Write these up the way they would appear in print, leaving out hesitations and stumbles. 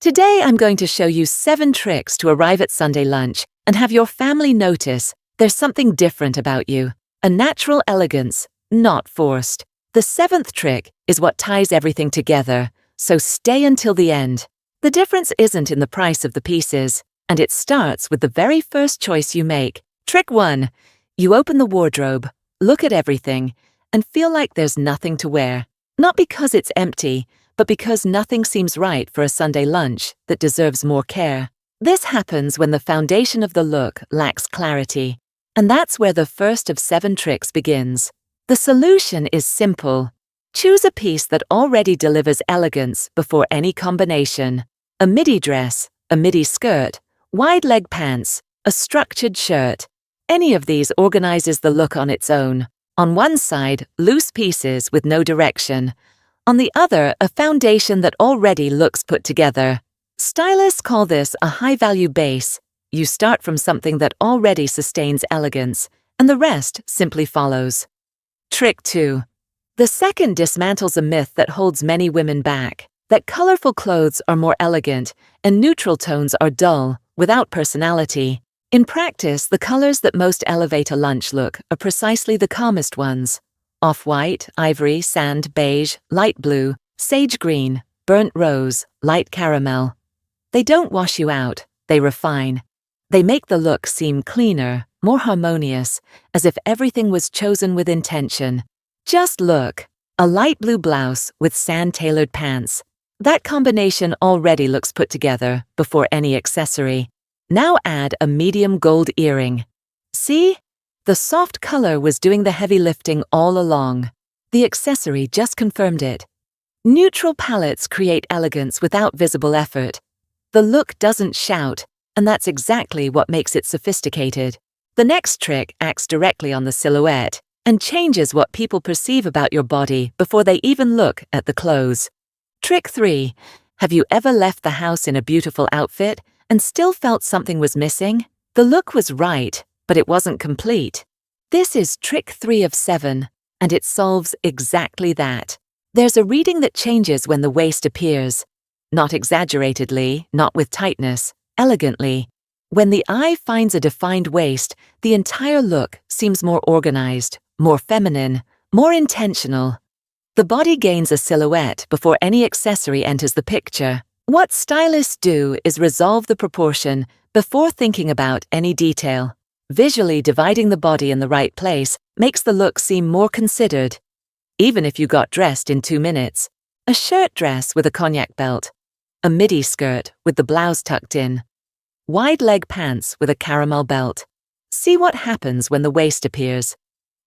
Today I'm going to show you 7 tricks to arrive at Sunday lunch and have your family notice there's something different about you. A natural elegance, not forced. The 7th trick is what ties everything together, so stay until the end. The difference isn't in the price of the pieces, and it starts with the very first choice you make. Trick 1. You open the wardrobe, look at everything, and feel like there's nothing to wear. Not because it's empty, but because nothing seems right for a Sunday lunch that deserves more care. This happens when the foundation of the look lacks clarity, and that's where the first of 7 tricks begins. The solution is simple. Choose a piece that already delivers elegance before any combination. A midi dress, a midi skirt, wide leg pants, a structured shirt. Any of these organizes the look on its own. On one side, loose pieces with no direction. On the other, a foundation that already looks put together. Stylists call this a high-value base. You start from something that already sustains elegance, and the rest simply follows. Trick 2. The second dismantles a myth that holds many women back, that colorful clothes are more elegant and neutral tones are dull, without personality. In practice, the colors that most elevate a lunch look are precisely the calmest ones. Off-white, ivory, sand, beige, light blue, sage green, burnt rose, light caramel. They don't wash you out, they refine. They make the look seem cleaner, more harmonious, as if everything was chosen with intention. Just look, a light blue blouse with sand-tailored pants. That combination already looks put together before any accessory. Now add a medium gold earring. See? The soft color was doing the heavy lifting all along. The accessory just confirmed it. Neutral palettes create elegance without visible effort. The look doesn't shout, and that's exactly what makes it sophisticated. The next trick acts directly on the silhouette and changes what people perceive about your body before they even look at the clothes. Trick 3. Have you ever left the house in a beautiful outfit and still felt something was missing? The look was right, but it wasn't complete. This is trick 3 of 7, and it solves exactly that. There's a reading that changes when the waist appears. Not exaggeratedly, not with tightness, elegantly. When the eye finds a defined waist, the entire look seems more organized, more feminine, more intentional. The body gains a silhouette before any accessory enters the picture. What stylists do is resolve the proportion before thinking about any detail. Visually dividing the body in the right place makes the look seem more considered. Even if you got dressed in 2 minutes, a shirt dress with a cognac belt, a midi skirt with the blouse tucked in, wide leg pants with a caramel belt. See what happens when the waist appears.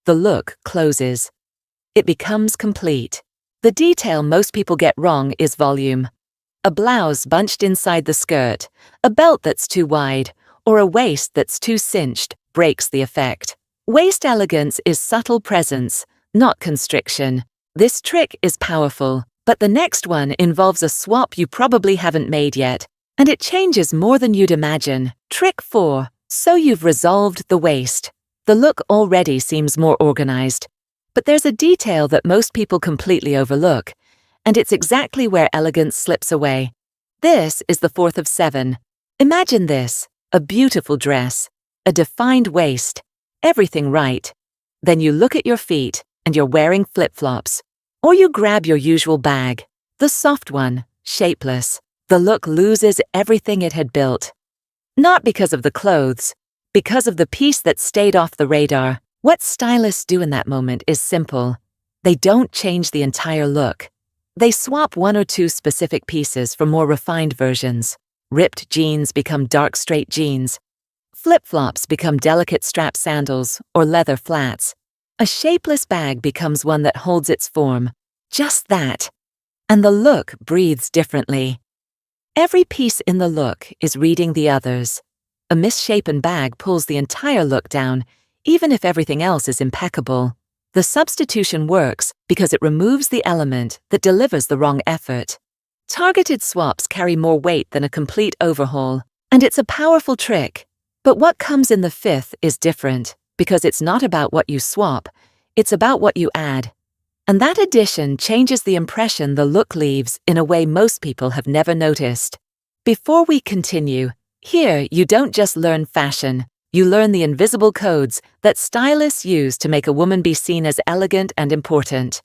The look closes. It becomes complete. The detail most people get wrong is volume. A blouse bunched inside the skirt, a belt that's too wide, or a waist that's too cinched breaks the effect. Waist elegance is subtle presence, not constriction. This trick is powerful, but the next one involves a swap you probably haven't made yet, and it changes more than you'd imagine. Trick 4. So you've resolved the waist. The look already seems more organized. But there's a detail that most people completely overlook, and it's exactly where elegance slips away. This is the 4th of 7. Imagine this. A beautiful dress, a defined waist, everything right. Then you look at your feet and you're wearing flip-flops. Or you grab your usual bag, the soft one, shapeless. The look loses everything it had built. Not because of the clothes, because of the piece that stayed off the radar. What stylists do in that moment is simple. They don't change the entire look. They swap 1 or 2 specific pieces for more refined versions. Ripped jeans become dark straight jeans. Flip-flops become delicate strap sandals or leather flats. A shapeless bag becomes one that holds its form. Just that. And the look breathes differently. Every piece in the look is reading the others. A misshapen bag pulls the entire look down, even if everything else is impeccable. The substitution works because it removes the element that delivers the wrong effort. Targeted swaps carry more weight than a complete overhaul, and it's a powerful trick. But what comes in the 5th is different, because it's not about what you swap, it's about what you add. And that addition changes the impression the look leaves in a way most people have never noticed. Before we continue, here you don't just learn fashion, you learn the invisible codes that stylists use to make a woman be seen as elegant and important.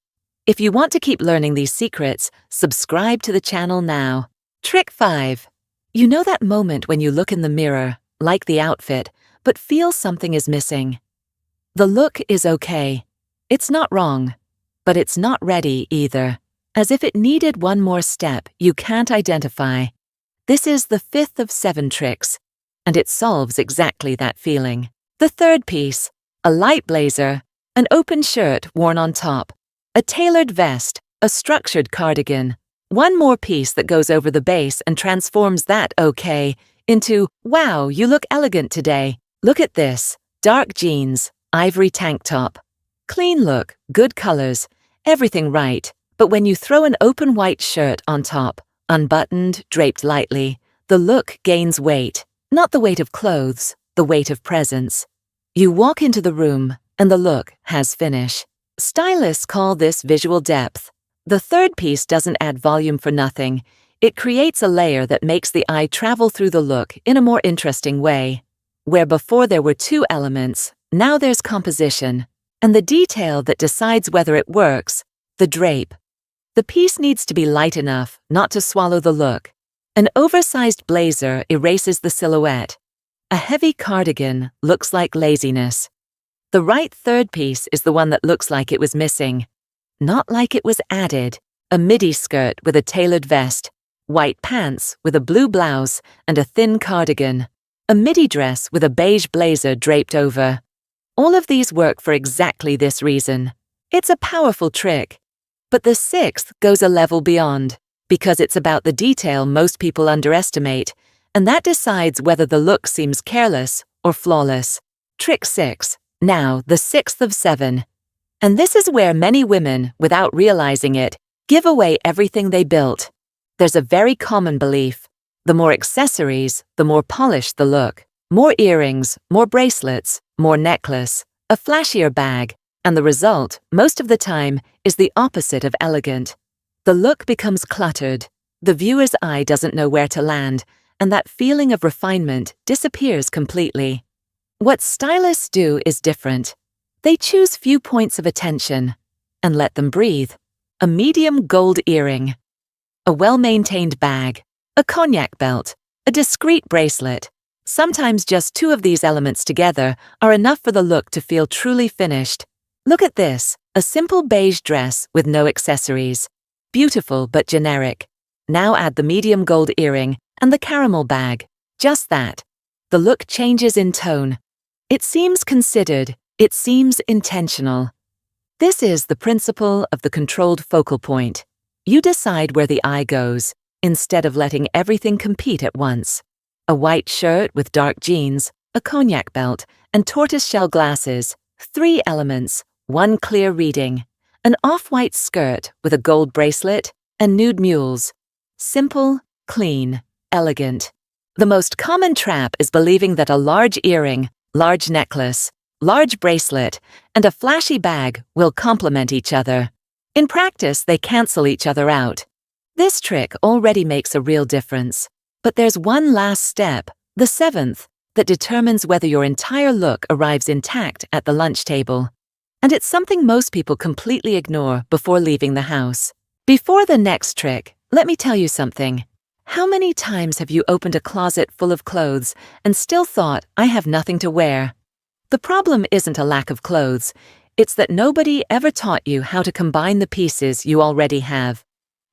If you want to keep learning these secrets, subscribe to the channel now. Trick 5. You know that moment when you look in the mirror, like the outfit, but feel something is missing. The look is okay. It's not wrong, but it's not ready either. As if it needed one more step you can't identify. This is the 5th of 7 tricks, and it solves exactly that feeling. The third piece, a light blazer, an open shirt worn on top, a tailored vest, a structured cardigan. One more piece that goes over the base and transforms that okay into, wow, you look elegant today. Look at this, dark jeans, ivory tank top. Clean look, good colors, everything right. But when you throw an open white shirt on top, unbuttoned, draped lightly, the look gains weight. Not the weight of clothes, the weight of presence. You walk into the room, and the look has finish. Stylists call this visual depth. The third piece doesn't add volume for nothing. It creates a layer that makes the eye travel through the look in a more interesting way. Where before there were 2 elements, now there's composition. And the detail that decides whether it works, the drape. The piece needs to be light enough not to swallow the look. An oversized blazer erases the silhouette. A heavy cardigan looks like laziness. The right third piece is the one that looks like it was missing. Not like it was added. A midi skirt with a tailored vest, white pants with a blue blouse and a thin cardigan, a midi dress with a beige blazer draped over. All of these work for exactly this reason. It's a powerful trick. But the 6th goes a level beyond, because it's about the detail most people underestimate, and that decides whether the look seems careless or flawless. Trick 6. Now, the 6th of 7. And this is where many women, without realizing it, give away everything they built. There's a very common belief. The more accessories, the more polished the look. More earrings, more bracelets, more necklace, a flashier bag. And the result, most of the time, is the opposite of elegant. The look becomes cluttered, the viewer's eye doesn't know where to land, and that feeling of refinement disappears completely. What stylists do is different. They choose few points of attention and let them breathe. A medium gold earring, a well-maintained bag, a cognac belt, a discreet bracelet. Sometimes just 2 of these elements together are enough for the look to feel truly finished. Look at this, a simple beige dress with no accessories. Beautiful but generic. Now add the medium gold earring and the caramel bag. Just that. The look changes in tone. It seems considered, it seems intentional. This is the principle of the controlled focal point. You decide where the eye goes, instead of letting everything compete at once. A white shirt with dark jeans, a cognac belt, and tortoiseshell glasses. 3 elements. 1 clear reading, an off-white skirt with a gold bracelet and nude mules. Simple, clean, elegant. The most common trap is believing that a large earring, large necklace, large bracelet, and a flashy bag will complement each other. In practice, they cancel each other out. This trick already makes a real difference. But there's one last step, the 7th, that determines whether your entire look arrives intact at the lunch table. And it's something most people completely ignore before leaving the house. Before the next trick, let me tell you something. How many times have you opened a closet full of clothes and still thought, I have nothing to wear? The problem isn't a lack of clothes. It's that nobody ever taught you how to combine the pieces you already have.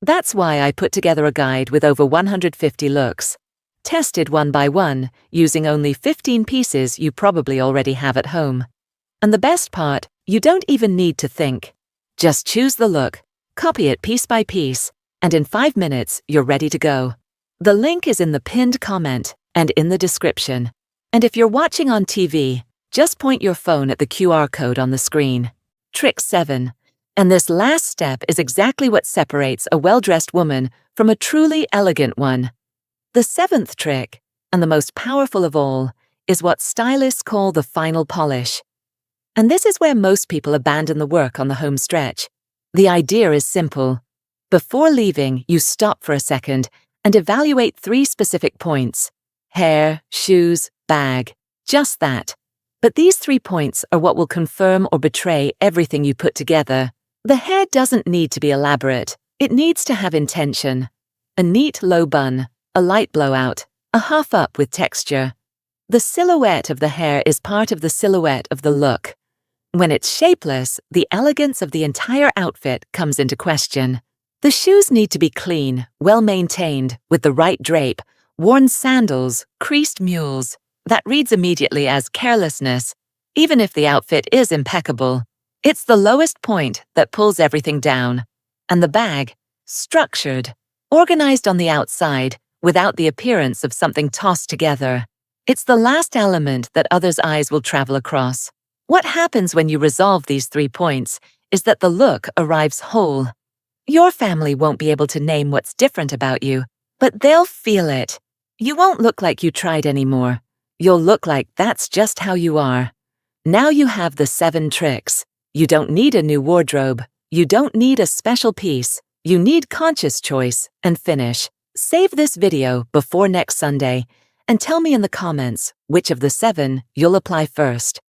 That's why I put together a guide with over 150 looks. Tested one by one, using only 15 pieces you probably already have at home. And the best part, you don't even need to think. Just choose the look, copy it piece by piece, and in 5 minutes, you're ready to go. The link is in the pinned comment and in the description. And if you're watching on TV, just point your phone at the QR code on the screen. Trick 7. And this last step is exactly what separates a well-dressed woman from a truly elegant one. The 7th trick, and the most powerful of all, is what stylists call the final polish. And this is where most people abandon the work on the home stretch. The idea is simple. Before leaving, you stop for a second and evaluate 3 specific points: hair, shoes, bag. Just that. But these 3 points are what will confirm or betray everything you put together. The hair doesn't need to be elaborate. It needs to have intention. A neat low bun, a light blowout, a half up with texture. The silhouette of the hair is part of the silhouette of the look. When it's shapeless, the elegance of the entire outfit comes into question. The shoes need to be clean, well-maintained, with the right drape, worn sandals, creased mules. That reads immediately as carelessness, even if the outfit is impeccable. It's the lowest point that pulls everything down. And the bag, structured, organized on the outside, without the appearance of something tossed together. It's the last element that others' eyes will travel across. What happens when you resolve these 3 points is that the look arrives whole. Your family won't be able to name what's different about you, but they'll feel it. You won't look like you tried anymore. You'll look like that's just how you are. Now you have the 7 tricks. You don't need a new wardrobe. You don't need a special piece. You need conscious choice and finish. Save this video before next Sunday and tell me in the comments which of the 7 you'll apply first.